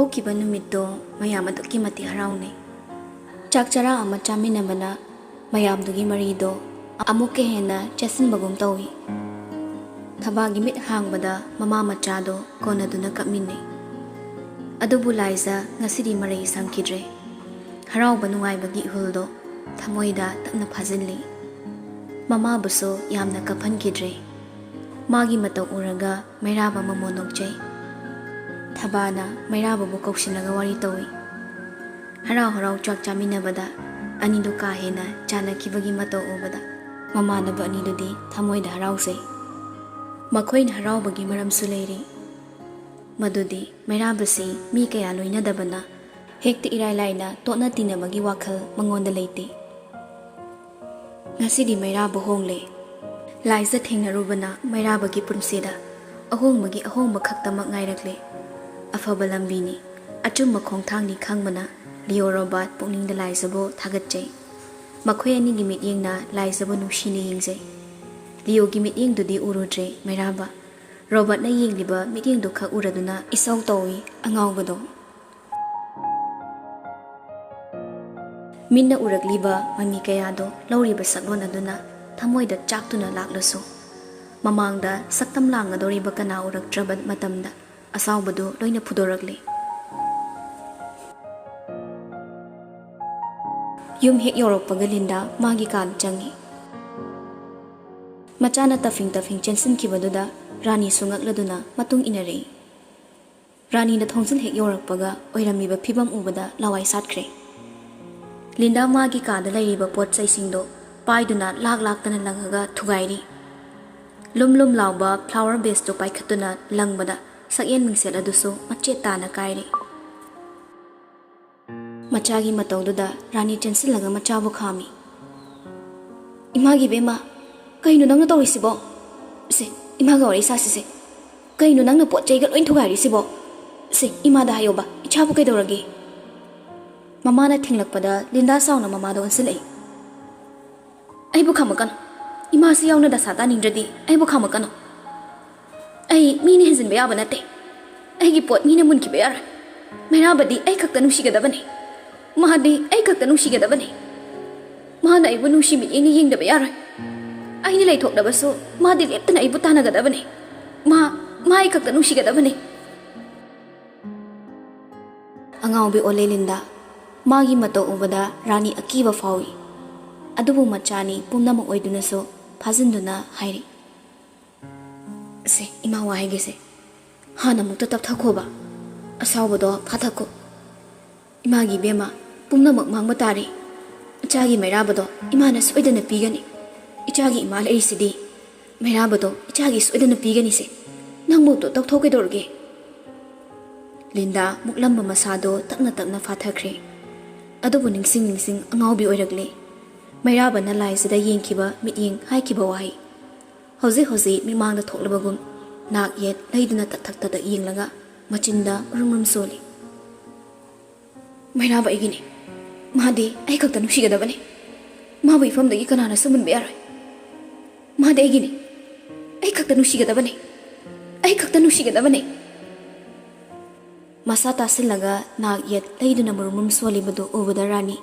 ꯍꯧꯈꯤꯕ ꯅꯨꯃꯤꯠꯇꯣ ꯃꯌꯥꯝ ꯑꯗꯨꯛꯀꯤ ꯃꯇꯤꯛ ꯍꯔꯥꯎꯅꯩ꯫ ꯆꯥꯛ ꯆꯔꯥ ꯑꯃ ꯆꯥꯃꯤꯟꯅꯕꯅ ꯃꯌꯥꯝꯗꯨꯒꯤ ꯃꯔꯤꯗꯣ ꯑꯃꯨꯛꯀ ꯍꯦꯟꯅ ꯆꯦꯠꯁꯤꯟꯕꯒꯨꯝ ꯇꯧꯏ꯫ ꯊꯕꯥꯒꯤ ꯃꯤꯠ ꯍꯥꯡꯕꯗ ꯃꯃꯥ ꯃꯆꯥꯗꯣ ꯀꯣꯟꯅꯗꯨꯅ ꯀꯞꯃꯤꯟꯅꯩ꯫ ꯑꯗꯨꯕꯨ ꯂꯥꯏꯖ ꯉꯁꯤꯗꯤ ꯃꯔꯩ ꯁꯪꯈꯤꯗ꯭ꯔꯦ꯫ ꯍꯔꯥꯎꯕ ꯅꯨꯡꯉꯥꯏꯕꯒꯤ ꯏꯍꯨꯜꯗꯣ ꯊꯃꯣꯏꯗ ꯇꯞꯅ ꯐꯥꯖꯤꯜꯂꯤ꯫ ꯃꯃꯥꯕꯨꯁꯨ ꯌꯥꯝꯅ ꯀꯞꯍꯟꯈꯤꯗ꯭ꯔꯦ꯫ ꯃꯥꯒꯤ ꯃꯇꯧ ꯎꯔꯒ ꯃꯩꯔꯥꯕ ꯃꯃꯣꯟ ꯅꯣꯛꯆꯩ꯫ ꯊꯕꯥꯅ ꯃꯩꯔꯥꯕꯕꯨ ꯀꯧꯁꯤꯜꯂꯒ ꯋꯥꯔꯤ ꯇꯧꯏ꯫ ꯍꯔꯥꯎ ꯍꯔꯥꯎ ꯆꯥꯛ ꯆꯥꯃꯤꯟꯅꯕꯗ ꯑꯅꯤꯗꯨ ꯀꯥ ꯍꯦꯟꯅ ꯆꯥꯟꯅꯈꯤꯕꯒꯤ ꯃꯇꯧ ꯎꯕꯗ ꯃꯃꯥꯟꯅꯕ ꯑꯅꯤꯗꯨꯗꯤ ꯊꯃꯣꯏꯗ ꯍꯔꯥꯎꯖꯩ꯫ ꯃꯈꯣꯏꯅ ꯍꯔꯥꯎꯕꯒꯤ ꯃꯔꯝꯁꯨ ꯂꯩꯔꯤ꯫ ꯃꯗꯨꯗꯤ ꯃꯩꯔꯥꯕꯁꯤ ꯃꯤ ꯀꯌꯥ ꯂꯣꯏꯅꯗꯕꯅ ꯍꯦꯛꯇ ꯏꯔꯥꯏ ꯂꯥꯏꯅ ꯇꯣꯠꯅ ꯇꯤꯟꯅꯕꯒꯤ ꯋꯥꯈꯜ ꯃꯉꯣꯟꯗ ꯂꯩꯇꯦ꯫ ꯉꯁꯤꯗꯤ ꯃꯩꯔꯥꯕ ꯍꯣꯡꯂꯦ꯫ ꯂꯥꯏꯖ ꯊꯦꯡꯅꯔꯨꯕꯅ ꯃꯩꯔꯥꯕꯒꯤ ꯄꯨꯟꯁꯤꯗ ꯑꯍꯣꯡꯕꯒꯤ ꯑꯍꯣꯡꯕ ꯈꯛꯇꯃꯛ ꯉꯥꯏꯔꯛꯂꯦ꯫ ꯑꯐꯕ ꯂꯝꯕꯤꯅꯤ, ꯑꯆꯨꯝꯕ ꯈꯣꯡꯊꯥꯡꯅꯤ ꯈꯪꯕꯅ ꯂꯤꯑꯣ ꯔꯣꯕꯥꯔꯠ ꯄꯨꯛꯅꯤꯡꯗ ꯂꯥꯏꯖꯕꯨ ꯊꯥꯒꯠꯆꯩ꯫ ꯃꯈꯣꯏ ꯑꯅꯤꯒꯤ ꯃꯤꯠꯌꯦꯡꯅ ꯂꯥꯏꯖꯕꯨ ꯅꯨꯡꯁꯤꯅ ꯌꯦꯡꯖꯩ꯫ ꯂꯤꯑꯣꯒꯤ ꯃꯤꯠꯌꯦꯡꯗꯨꯗꯤ ꯎꯔꯨꯗ꯭ꯔꯦ ꯃꯩꯔꯥꯕ꯫ ꯔꯣꯕꯥꯔꯠꯅ ꯌꯦꯡꯂꯤꯕ ꯃꯤꯠꯌꯦꯡꯗꯨ ꯈꯛ ꯎꯔꯗꯨꯅ ꯏꯁꯧ ꯇꯧꯏ ꯑꯉꯥꯎꯕꯗꯣ꯫ ꯃꯤꯠꯅ ꯎꯔꯛꯂꯤꯕ ꯃꯃꯤ ꯀꯌꯥꯗꯣ ꯂꯧꯔꯤꯕ ꯁꯛꯂꯣꯟ ꯑꯗꯨꯅ ꯊꯃꯣꯏꯗ ꯆꯥꯛꯇꯨꯅ ꯂꯥꯛꯂꯁꯨ ꯃꯃꯥꯡꯗ ꯁꯛꯇꯝ ꯂꯥꯡꯒꯗꯧꯔꯤꯕ ꯀꯅꯥ ꯎꯔꯛꯇ꯭ꯔꯕ ꯃꯇꯝꯗ ꯑꯁꯥꯎꯕꯗꯨ ꯂꯣꯏꯅ ꯐꯨꯗꯣꯔꯛꯂꯤ꯫ ꯌꯨꯝ ꯍꯦꯛ ꯌꯧꯔꯛꯄꯒ ꯂꯤꯟꯗꯥ ꯃꯥꯒꯤ ꯀꯥꯗ ꯆꯪꯉꯤ꯫ ꯃꯆꯥꯅ ꯇꯐꯤꯡ ꯆꯦꯟꯁꯤꯟꯈꯤꯕꯗꯨꯗ ꯔꯥꯅꯤꯁꯨ ꯉꯛꯂꯗꯨꯅ ꯃꯇꯨꯡ ꯏꯟꯅꯔꯛꯏ꯫ ꯔꯥꯅꯤꯅ ꯊꯣꯡꯖꯤꯜ ꯍꯦꯛ ꯌꯧꯔꯛꯄꯒ ꯑꯣꯏꯔꯝꯃꯤꯕ ꯐꯤꯕꯝ ꯎꯕꯗ ꯂꯋꯥꯏ ꯁꯥꯠꯈ꯭ꯔꯦ꯫ ꯂꯤꯟꯗꯥ ꯃꯥꯒꯤ ꯀꯥꯗ ꯂꯩꯔꯤꯕ ꯄꯣꯠ ꯆꯩꯁꯤꯡꯗꯣ ꯄꯥꯏꯗꯨꯅ ꯂꯥꯛꯇꯅ ꯂꯪꯉꯒ ꯊꯨꯒꯥꯏꯔꯤ꯫ ꯂꯨꯝ ꯂꯨꯝ ꯂꯥꯎꯕ ꯐ꯭ꯂꯥꯋꯔ ꯕꯦꯁꯇꯨ ꯄꯥꯏꯈꯠꯇꯨꯅ ꯂꯪꯕꯗ ꯁꯛꯌꯦꯟ ꯃꯤꯡꯁꯦꯜ ꯑꯗꯨꯁꯨ ꯃꯆꯦꯠ ꯇꯥꯅ ꯀꯥꯏꯔꯤ꯫ ꯃꯆꯥꯒꯤ ꯃꯇꯧꯗꯨꯗ ꯔꯥꯅꯤ ꯆꯦꯟꯁꯤꯜꯂꯒ ꯃꯆꯥꯕꯨ ꯈꯥꯝꯃꯤ꯫ ꯏꯃꯥꯒꯤ ꯕꯦꯝꯃ, ꯀꯩꯅꯣ ꯅꯪꯅ ꯇꯧꯔꯤꯁꯤꯕꯣ? ꯁꯦ ꯏꯃꯥꯒ ꯋꯥꯔꯤ ꯁꯥꯁꯤꯁꯦ꯫ ꯀꯩꯅꯣ ꯅꯪꯅ ꯄꯣꯠ ꯆꯩꯒ ꯂꯣꯏ ꯊꯨꯒꯥꯏꯔꯤꯁꯤꯕꯣ? ꯁꯦ ꯏꯃꯥꯗ ꯍꯥꯏꯌꯣꯕ, ꯏꯆꯥꯕꯨ ꯀꯩꯗꯧꯔꯒꯦ? ꯃꯃꯥꯅ ꯊꯤꯡꯂꯛꯄꯗ ꯂꯤꯟꯗꯥ ꯁꯥꯎꯅ ꯃꯃꯥꯗ ꯑꯣꯟꯁꯤꯜꯂꯛꯏ꯫ ꯑꯩꯕꯨ ꯈꯥꯝꯃꯛꯀꯅꯨ꯫ ꯏꯃꯥꯁꯤ ꯌꯥꯎꯅ ꯗꯁꯥ ꯇꯥꯅꯤꯡꯗ꯭ꯔꯗꯤ ꯑꯩꯕꯨ ꯈꯥꯝꯃꯛꯀꯅꯨ꯫ ꯑꯩ ꯃꯤꯅ ꯍꯦꯟꯖꯤꯟꯕ ꯌꯥꯕ ꯅꯠꯇꯦ꯫ ꯑꯩꯒꯤ ꯄꯣꯠ ꯃꯤꯅ ꯃꯨꯟꯈꯤꯕ ꯌꯥꯔꯣꯏ꯫ ꯃꯩꯔꯥꯕꯗꯤ ꯑꯩ ꯈꯛꯇ ꯅꯨꯡꯁꯤꯒꯗꯕꯅꯤ꯫ ꯃꯥꯗꯤ ꯑꯩ ꯈꯛꯇ ꯅꯨꯡꯁꯤꯒꯗꯕꯅꯤ꯫ ꯃꯥꯅ ꯑꯩꯕꯨ ꯅꯨꯡꯁꯤ ꯃꯤꯠꯌꯦꯡꯅ ꯌꯦꯡꯗꯕ ꯌꯥꯔꯣꯏ꯫ ꯑꯩꯅ ꯂꯩꯊꯣꯛꯂꯕꯁꯨ ꯃꯥꯗꯤ ꯂꯦꯞꯇꯅ ꯑꯩꯕꯨ ꯇꯥꯟꯅꯒꯗꯕꯅꯤ꯫ ꯃꯥ ꯑꯩ ꯈꯛꯇ ꯅꯨꯡꯁꯤꯒꯗꯕꯅꯤ꯫ ꯑꯉꯥꯎꯕꯤ ꯑꯣꯜꯂꯦ ꯂꯤꯟꯗꯥ꯫ ꯃꯥꯒꯤ ꯃꯇꯧ ꯎꯕꯗ ꯔꯥꯅꯤ ꯑꯀꯤꯕ ꯐꯥꯎꯏ꯫ ꯑꯗꯨꯕꯨ ꯃꯆꯥꯅꯤ ꯄꯨꯝꯅꯃꯛ ꯑꯣꯏꯗꯨꯅꯁꯨ ꯐꯥꯖꯤꯟꯗꯨꯅ ꯍꯥꯏꯔꯤ꯫ ꯁꯦ ꯏꯃꯥ ꯋꯥ ꯍꯥꯏꯒꯦꯁꯦ꯫ ꯍꯥꯟꯅ ꯑꯃꯨꯛꯇ ꯇꯞꯊꯈꯣꯕ꯫ ꯑꯁꯥꯎꯕꯗꯣ ꯐꯥꯊꯈꯣ꯫ ꯏꯃꯥꯒꯤ ꯕꯦꯝꯃ, ꯄꯨꯝꯅꯃꯛ ꯃꯥꯡꯕ ꯇꯥꯔꯦ꯫ ꯏꯆꯥꯒꯤ ꯃꯩꯔꯥꯕꯗꯣ ꯏꯃꯥꯅ ꯁꯣꯏꯗꯅ ꯄꯤꯒꯅꯤ꯫ ꯏꯆꯥꯒꯤ ꯏꯃꯥ ꯂꯩꯔꯤꯁꯤꯗꯤ꯫ ꯃꯩꯔꯥꯕꯗꯣ ꯏꯆꯥꯒꯤ ꯁꯣꯏꯗꯅ ꯄꯤꯒꯅꯤꯁꯦ꯫ ꯅꯪꯕꯨ ꯇꯧꯊꯣꯛꯀꯩꯗꯧꯔꯒꯦ? ꯂꯤꯟꯗꯥ ꯃꯨꯛꯂꯝꯕ ꯃꯁꯥꯗꯣ ꯇꯞꯅ ꯇꯞꯅ ꯐꯥꯊꯈ꯭ꯔꯦ꯫ ꯑꯗꯨꯕꯨ ꯅꯤꯡꯁꯤꯡ ꯑꯉꯥꯎꯕꯤ ꯑꯣꯏꯔꯛꯂꯦ꯫ ꯃꯩꯔꯥꯕꯅ ꯂꯥꯏꯖꯗ ꯌꯦꯡꯈꯤꯕ ꯃꯤꯠꯌꯦꯡ ꯍꯥꯏꯈꯤꯕ ꯋꯥꯍꯩ ꯍꯧꯖꯤꯛ ꯃꯤꯃꯥꯡꯗ ꯊꯣꯛꯂꯕꯒꯨꯝ ꯅꯥꯛ ꯌꯦꯠ ꯂꯩꯗꯨꯅ ꯇꯛ ꯌꯦꯡꯂꯒ ꯃꯆꯤꯟꯗ ꯎꯔꯨꯝ ꯁꯣꯜꯂꯤ꯫ ꯃꯩꯔꯥꯕ ꯑꯩꯒꯤꯅꯤ꯫ ꯃꯥꯗꯤ ꯑꯩ ꯈꯛꯇ ꯅꯨꯡꯁꯤꯒꯗꯕꯅꯤ꯫ ꯃꯥꯕꯨ ꯏꯐꯝꯗꯒꯤ ꯀꯅꯥꯅꯁꯨ ꯃꯨꯟꯕ ꯌꯥꯔꯣꯏ꯫ ꯃꯥꯗꯤ ꯑꯩꯒꯤꯅꯤ꯫ ꯑꯩ ꯈꯛꯇ ꯅꯨꯡꯁꯤꯒꯗꯕꯅꯤ꯫ ꯑꯩ ꯈꯛꯇ ꯅꯨꯡꯁꯤꯒꯗꯕꯅꯤ꯫ ꯃꯁꯥ ꯇꯥꯁꯤꯜꯂꯒ ꯅꯥꯛ ꯌꯦꯠ ꯂꯩꯗꯨꯅ ꯃꯨꯔꯨꯝ ꯁꯣꯜꯂꯤꯕꯗꯨ ꯎꯕꯗ ꯔꯥꯅꯤ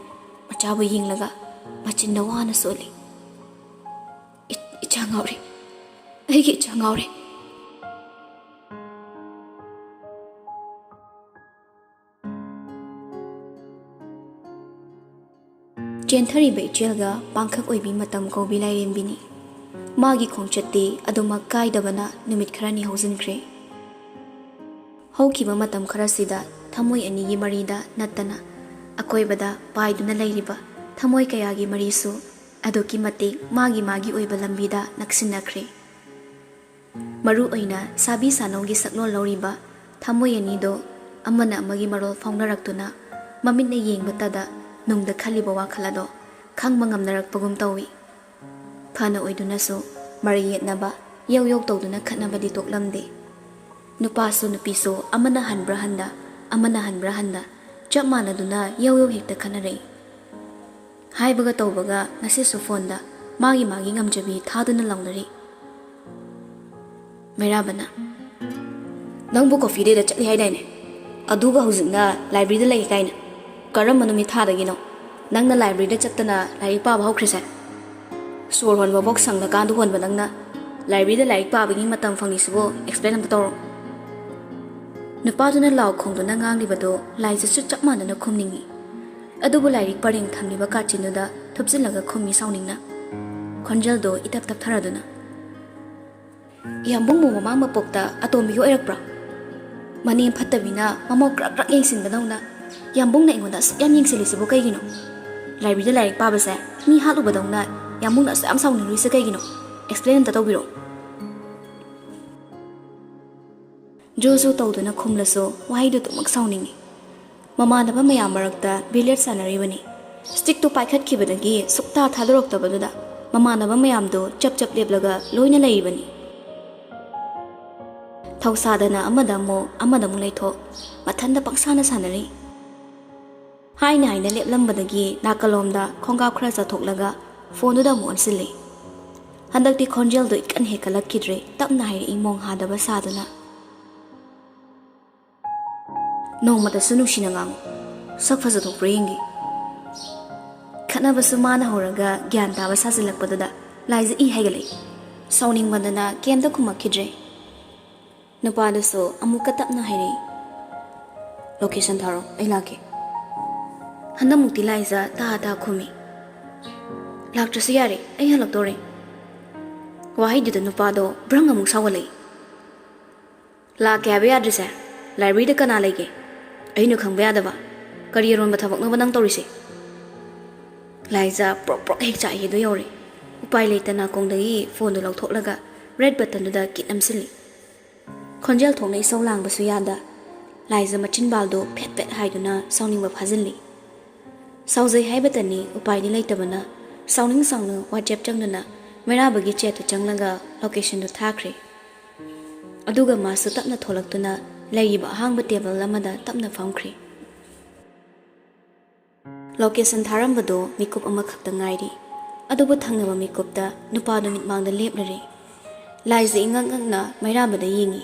ꯃꯆꯥꯕꯨ ꯌꯦꯡꯂꯒ ꯃꯆꯤꯟꯗ ꯋꯥꯅ ꯁꯣꯜꯂꯤ꯫ ꯏꯆꯥ ꯉꯥꯎꯔꯦ꯫ ꯑꯩꯒꯤ ꯏꯆꯥ ꯉꯥꯎꯔꯦ꯫ ꯆꯦꯟꯊꯔꯤꯕ ꯏꯆꯦꯜꯒ ꯄꯥꯡꯈꯛ ꯑꯣꯏꯕꯤ ꯃꯇꯝ ꯀꯧꯕꯤ ꯂꯥꯏꯔꯦꯝꯕꯤꯅꯤ꯫ ꯃꯥꯒꯤ ꯈꯣꯡꯆꯠꯇꯤ ꯑꯗꯨꯃꯛ ꯀꯥꯏꯗꯕꯅ ꯅꯨꯃꯤꯠ ꯈꯔꯅꯤ ꯍꯧꯖꯤꯟꯈ꯭ꯔꯦ꯫ ꯍꯧꯈꯤꯕ ꯃꯇꯝ ꯈꯔꯁꯤꯗ ꯊꯃꯣꯏ ꯑꯅꯤꯒꯤ ꯃꯔꯤꯗ ꯅꯠꯇꯅ ꯑꯀꯣꯏꯕꯗ ꯄꯥꯏꯗꯨꯅ ꯂꯩꯔꯤꯕ ꯊꯃꯣꯏ ꯀꯌꯥꯒꯤ ꯃꯔꯤꯁꯨ ꯑꯗꯨꯛꯀꯤ ꯃꯇꯤꯛ ꯃꯥꯒꯤ ꯑꯣꯏꯕ ꯂꯝꯕꯤꯗ ꯅꯛꯁꯤꯟꯅꯈ꯭ꯔꯦ꯫ ꯃꯔꯨ ꯑꯣꯏꯅ ꯁꯥꯕꯤ ꯁꯥꯅꯧꯒꯤ ꯁꯛꯂꯣꯟ ꯂꯧꯔꯤꯕ ꯊꯃꯣꯏ ꯑꯅꯤꯗꯣ ꯑꯃꯅ ꯑꯃꯒꯤ ꯃꯔꯣꯜ ꯐꯥꯎꯅꯔꯛꯇꯨꯅ ꯃꯃꯤꯠꯅ ꯌꯦꯡꯕꯇꯗ ꯅꯨꯡꯗ ꯈꯜꯂꯤꯕ ꯋꯥꯈꯜ ꯑꯗꯣ ꯈꯪꯕ ꯉꯝꯅꯔꯛꯄꯒꯨꯝ ꯇꯧꯏ꯫ ꯐꯅ ꯑꯣꯏꯗꯨꯅꯁꯨ ꯃꯔꯩ ꯌꯦꯠꯅꯕ ꯌꯧ ꯇꯧꯗꯨꯅ ꯈꯠꯅꯕꯗꯤ ꯇꯣꯛꯂꯝꯗꯦ꯫ ꯅꯨꯄꯥꯁꯨ ꯅꯨꯄꯤꯁꯨ ꯑꯃꯅ ꯍꯟꯕ꯭ꯔꯥ ꯍꯟꯗ ꯑꯃꯅ ꯍꯟꯕ꯭ꯔꯥ ꯍꯟꯗ ꯆꯞ ꯃꯥꯟꯅꯗꯨꯅ ꯌꯧ ꯍꯦꯛꯇ ꯈꯠꯅꯔꯛꯏ꯫ ꯍꯥꯏꯕꯒ ꯇꯧꯕꯒ ꯉꯁꯤꯁꯨ ꯐꯣꯟꯗ ꯃꯥꯒꯤ ꯉꯝꯖꯕꯤ ꯊꯥꯗꯨꯅ ꯂꯥꯎꯅꯔꯤ꯫ ꯃꯩꯔꯥꯕꯅ, ꯅꯪꯕꯨ ꯀꯣꯐꯤ ꯗꯦꯗ ꯆꯠꯂꯤ ꯍꯥꯏꯗꯥꯏꯅꯦ? ꯑꯗꯨꯒ ꯍꯧꯖꯤꯛꯅ ꯂꯥꯏꯕ꯭ꯔꯦꯔꯤꯗ ꯂꯩ ꯀꯥꯏꯅ ꯀꯔꯝꯕ ꯅꯨꯃꯤꯠ ꯊꯥꯗꯒꯤꯅꯣ ꯅꯪꯅ ꯂꯥꯏꯕ꯭ꯔꯦꯔꯤꯗ ꯆꯠꯇꯅ ꯂꯥꯏꯔꯤꯛ ꯄꯥꯕ ꯍꯧꯈ꯭ꯔꯤꯁꯦ ꯁꯣꯔ ꯍꯣꯟꯕꯐꯥꯎ ꯁꯪꯂꯀꯥꯟꯗ ꯍꯣꯟꯕ ꯅꯪꯅ ꯂꯥꯏꯕ꯭ꯔꯦꯔꯤꯗ ꯂꯥꯏꯔꯤꯛ ꯄꯥꯕꯒꯤ ꯃꯇꯝ ꯐꯪꯉꯤꯁꯤꯕꯨ ꯑꯦꯛꯁꯄ꯭ꯂꯦꯟ ꯑꯝꯇ ꯇꯧꯔꯣ ꯅꯨꯄꯥꯗꯨꯅ ꯂꯥꯎ ꯈꯣꯡꯗꯨꯅ ꯉꯥꯡꯂꯤꯕꯗꯣ ꯂꯥꯏꯖꯁꯨ ꯆꯞ ꯃꯥꯟꯅꯅ ꯈꯨꯝꯅꯤꯡꯉꯤ ꯑꯗꯨꯕꯨ ꯂꯥꯏꯔꯤꯛ ꯄꯔꯦꯡ ꯊꯝꯂꯤꯕ ꯀꯥꯆꯤꯟꯗꯨꯗ ꯊꯨꯞꯆꯤꯜꯂꯒ ꯈꯨꯝꯃꯤ ꯁꯥꯎꯅꯤꯡꯅ ꯈꯣꯟꯖꯦꯜꯗꯣ ꯏꯇꯞ ꯇꯞꯊꯔꯗꯨꯅ ꯌꯥꯝꯕꯨꯡꯕꯨ ꯃꯃꯥꯡ ꯃꯄꯣꯛꯇ ꯑꯇꯣꯝꯕꯤꯒ ꯑꯣꯏꯔꯛꯄ꯭ꯔꯣ ꯃꯅꯦꯝ ꯐꯠꯇꯕꯤꯅ ꯃꯃꯧ ꯀ꯭ꯔꯛ ꯀ꯭ꯔꯛ ꯌꯦꯡꯁꯤꯟꯕꯗꯧꯅ ꯌꯥꯝꯕꯨꯡꯅ ꯑꯩꯉꯣꯟꯗ ꯑꯁꯨꯛ ꯌꯥꯝ ꯌꯦꯡꯁꯤꯜꯂꯤꯁꯤꯕꯨ ꯀꯩꯒꯤꯅꯣ ꯂꯥꯏꯕ꯭ꯔꯦꯔꯤꯗ ꯂꯥꯏꯔꯤꯛ ꯄꯥꯕꯁꯦ ꯃꯤ ꯍꯥꯠꯂꯨꯕꯗꯧꯅ ꯌꯥꯝꯕꯨꯡꯅ ꯑꯁꯨꯛ ꯌꯥꯝ ꯁꯥꯎꯅꯤꯡꯂꯤꯁꯦ ꯀꯩꯒꯤꯅꯣ ꯑꯦꯛꯁꯄ꯭ꯂꯦꯟ ꯑꯝꯇ ꯇꯧꯕꯤꯔꯣ ꯖꯣꯖꯣ ꯇꯧꯗꯨꯅ ꯈꯨꯝꯂꯁꯨ ꯋꯥꯍꯩꯗꯨ ꯑꯗꯨꯃꯛ ꯁꯥꯎꯅꯤꯡꯉꯤ ꯃꯃꯥꯟꯅꯕ ꯃꯌꯥꯝ ꯃꯔꯛꯇ ꯕꯤꯂꯤꯌꯔꯗ ꯁꯥꯟꯅꯔꯤꯕꯅꯤ ꯁ꯭ꯇꯤꯛꯇꯨ ꯄꯥꯏꯈꯠꯈꯤꯕꯗꯒꯤ ꯁꯨꯛꯊꯥ ꯊꯥꯗꯣꯔꯛꯇꯕꯗꯨꯗ ꯃꯃꯥꯟꯅꯕ ꯃꯌꯥꯝꯗꯣ ꯆꯞ ꯆꯞ ꯂꯦꯞꯂꯒ ꯂꯣꯏꯅ ꯂꯩꯔꯤꯕꯅꯤ ꯊꯧꯁꯥꯗꯅ ꯑꯃꯗ ꯑꯃꯨꯛ ꯂꯩꯊꯣꯛ ꯃꯊꯟꯗ ꯄꯪꯁꯥꯅ ꯁꯥꯟꯅꯔꯤ ꯍꯥꯏꯅ ꯂꯦꯞꯂꯝꯕꯗꯒꯤ ꯅꯥꯀꯜꯂꯣꯝꯗ ꯈꯣꯡꯒꯥꯎ ꯈꯔ ꯆꯠꯊꯣꯛꯂꯒ ꯐꯣꯟꯗꯨꯗ ꯑꯃꯨꯛ ꯑꯣꯟꯁꯤꯜꯂꯤ ꯍꯟꯗꯛꯇꯤ ꯈꯣꯟꯖꯦꯜꯗꯣ ꯏꯀꯟ ꯍꯦꯛꯀꯠꯂꯛꯈꯤꯗ꯭ꯔꯦ ꯇꯞꯅ ꯍꯥꯏꯔꯛꯏ ꯃꯣꯡ ꯍꯥꯗꯕ ꯁꯥꯗꯨꯅ ꯅꯣꯡꯃꯇꯁꯨ ꯅꯨꯡꯁꯤꯅ ꯉꯥꯡꯉꯨ ꯁꯛ ꯐꯖꯊꯣꯛꯄ꯭ꯔꯥ ꯌꯦꯡꯒꯦ ꯈꯠꯅꯕꯁꯨ ꯃꯥꯅ ꯍꯧꯔꯒ ꯒ꯭ꯌꯥꯟ ꯇꯥꯕ ꯁꯥꯖꯤꯜꯂꯛꯄꯗꯨꯗ ꯂꯥꯏꯖ ꯏ ꯍꯩꯒꯠꯂꯛꯏ ꯁꯥꯎꯅꯤꯡꯃꯟꯗꯅ ꯀꯩꯝꯇ ꯈꯨꯝꯃꯛꯈꯤꯗ꯭ꯔꯦ ꯅꯨꯄꯥꯗꯨꯁꯨ ꯑꯃꯨꯛꯀ ꯇꯞꯅ ꯍꯥꯏꯔꯛꯏ ꯂꯣꯀꯦꯁꯟ ꯊꯥꯔꯣ ꯑꯩ ꯂꯥꯛꯀꯦ ꯍꯟꯗꯛꯃꯨꯛꯇꯤ ꯂꯥꯏꯖ ꯇꯥ ꯈꯨꯝꯃꯤ ꯂꯥꯛꯇ꯭ꯔꯁꯨ ꯌꯥꯔꯦ ꯑꯩ ꯍꯜꯂꯛꯇꯣꯔꯦ ꯋꯥꯍꯩꯗꯨꯗ ꯅꯨꯄꯥꯗꯣ ꯕ꯭ꯔꯪ ꯑꯃꯨꯛ ꯁꯥꯎꯒꯠꯂꯛꯏ ꯂꯥꯛꯀꯦ ꯍꯥꯏꯕ ꯌꯥꯗ꯭ꯔꯤꯁꯦ ꯂꯥꯏꯕ꯭ꯔꯦꯔꯤꯗ ꯀꯅꯥ ꯂꯩꯒꯦ ꯑꯩꯅ ꯈꯪꯕ ꯌꯥꯗꯕ ꯀꯔꯤ ꯑꯔꯣꯟꯕ ꯊꯕꯛꯅꯣꯕ ꯅꯪ ꯇꯧꯔꯤꯁꯦ ꯂꯥꯏꯖ ꯄ꯭ꯔꯣꯛ ꯄ꯭ꯔꯣꯛ ꯍꯦꯛ ꯆꯥꯛꯏꯗꯣ ꯌꯧꯔꯦ ꯎꯄꯥꯏ ꯂꯩꯇ ꯅꯥꯀꯣꯡꯗꯒꯤ ꯐꯣꯟꯗꯨ ꯂꯧꯊꯣꯛꯂꯒ ꯔꯦꯗ ꯕꯇꯟꯗꯨꯗ ꯀꯤꯠ ꯅꯝꯁꯤꯜꯂꯤ ꯈꯣꯟꯖꯦꯜ ꯊꯣꯛꯅ ꯏꯁꯧ ꯂꯥꯡꯕꯁꯨ ꯌꯥꯗ ꯂꯥꯏꯖ ꯃꯆꯤꯟꯕꯥꯜꯗꯣ ꯐꯦꯠ ꯐꯦꯠ ꯍꯥꯏꯗꯨꯅ ꯁꯥꯎꯅꯤꯡꯕ ꯐꯥꯖꯤꯜꯂꯤ ꯁꯥꯎꯖꯩ ꯍꯥꯏꯕꯇꯅꯤ ꯎꯄꯥꯏꯗꯤ ꯂꯩꯇꯕꯅ ꯁꯥꯎꯅꯤꯡ ꯋꯥꯆꯦꯞ ꯆꯪꯗꯨꯅ ꯃꯩꯔꯥꯕꯒꯤ ꯆꯦꯠꯇꯨ ꯆꯪꯂꯒ ꯂꯣꯀꯦꯁꯟꯗꯨ ꯊꯥꯈ꯭ꯔꯦ ꯑꯗꯨꯒ ꯃꯥꯁꯨ ꯇꯞꯅ ꯊꯣꯛꯂꯛꯇꯨꯅ ꯂꯩꯔꯤꯕ ꯑꯍꯥꯡꯕ ꯇꯦꯕꯜ ꯑꯃꯗ ꯇꯞꯅ ꯐꯝꯈ꯭ꯔꯦ ꯂꯣꯀꯦꯁꯟ ꯊꯥꯔꯝꯕꯗꯣ ꯃꯤꯀꯨꯞ ꯑꯃꯈꯛꯇ ꯉꯥꯏꯔꯤ ꯑꯗꯨꯕꯨ ꯊꯪꯅꯕ ꯃꯤꯀꯨꯞꯇ ꯅꯨꯄꯥꯗꯣ ꯃꯤꯠꯃꯥꯡꯗ ꯂꯦꯞꯂꯔꯦ ꯂꯥꯏꯖ ꯏꯉꯛ ꯉꯛꯅ ꯃꯩꯔꯥꯕꯗ ꯌꯦꯡꯉꯤ